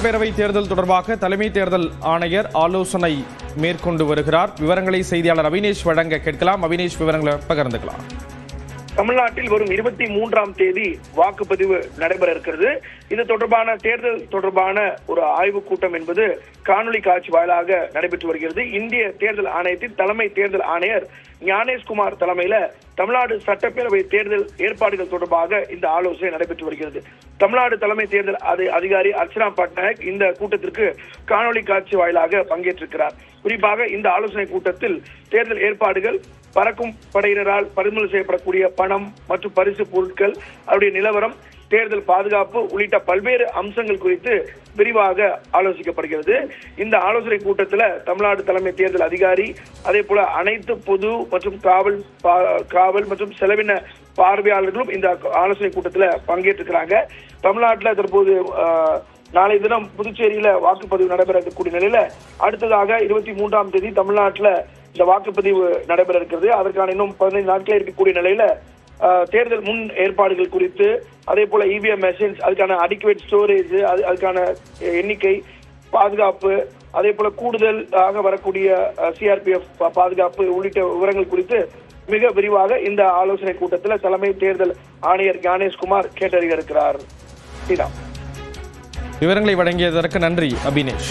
சட்டப்பேரவை தேர்தல் தொடர்பாக தலைமை தேர்தல் ஆணையர் ஆலோசனை மேற்கொண்டு வருகிறார். விவரங்களை செய்தியாளர் அவினேஷ் வழங்க கேட்கலாம். அவினேஷ், விவரங்களை பகிர்ந்துக்கலாம். தமிழ்நாட்டில் வரும் 23ஆம் தேதி வாக்குப்பதிவு நடைபெற இருக்கிறது. இது தொடர்பான தேர்தல் தொடர்பான ஒரு ஆய்வுக் கூட்டம் என்பது காணொலி காட்சி வாயிலாக நடைபெற்று வருகிறது. இந்திய தேர்தல் ஆணையத்தின் தலைமை தேர்தல் ஆணையர் ஞானேஷ்குமார் தலைமையில தமிழ்நாடு சட்டப்பேரவை தேர்தல் ஏற்பாடுகள் தொடர்பாக இந்த ஆலோசனை நடைபெற்று வருகிறது. தமிழ்நாடு தலைமை தேர்தல் அதிகாரி அர்ச்சனா பட்நாயக் இந்த கூட்டத்திற்கு காணொலி காட்சி வாயிலாக பங்கேற்றிருக்கிறார். குறிப்பாக இந்த ஆலோசனை கூட்டத்தில் தேர்தல் ஏற்பாடுகள், பறக்கும் படையினரால் பறிமுதல் செய்யப்படக்கூடிய பணம் மற்றும் பரிசு பொருட்கள், அவருடைய நிலவரம், தேர்தல் பாதுகாப்பு உள்ளிட்ட பல்வேறு அம்சங்கள் குறித்து விரிவாக ஆலோசிக்கப்படுகிறது. இந்த ஆலோசனை கூட்டத்தில் தமிழ்நாடு தலைமை தேர்தல் அதிகாரி, அதே போல அனைத்து பொது மற்றும் காவல் மற்றும் செலவின பார்வையாளர்களும் இந்த ஆலோசனை கூட்டத்தில் பங்கேற்றிருக்கிறாங்க. தமிழ்நாட்டில் தற்போது நாளை தினம் புதுச்சேரியில வாக்குப்பதிவு நடைபெற இருக்கக்கூடிய நிலையில அடுத்ததாக 23ஆம் தேதி தமிழ்நாட்டில் இந்த வாக்குப்பதிவு நடைபெற இருக்கிறது. அதற்கான இன்னும் 15 நாட்களே இருக்கக்கூடிய நிலையில தேர்தல் முன் ஏற்பாடுகள் குறித்து, அதே போல இவிஎம் மெஷின்ஸ், அதுக்கான அடிக்குவேட் ஸ்டோரேஜ், அதுக்கான எண்ணிக்கை, பாதுகாப்பு, அதே போல கூடுதலாக வரக்கூடிய சிஆர்பிஎஃப் பாதுகாப்பு உள்ளிட்ட விவரங்கள் குறித்து மிக விரிவாக இந்த ஆலோசனை கூட்டத்தில் தலைமை தேர்தல் ஆணையர் ஞானேஷ்குமார் கேட்டறிய இருக்கிறார். விவரங்களை வழங்கியதற்கு நன்றி அபினேஷ்.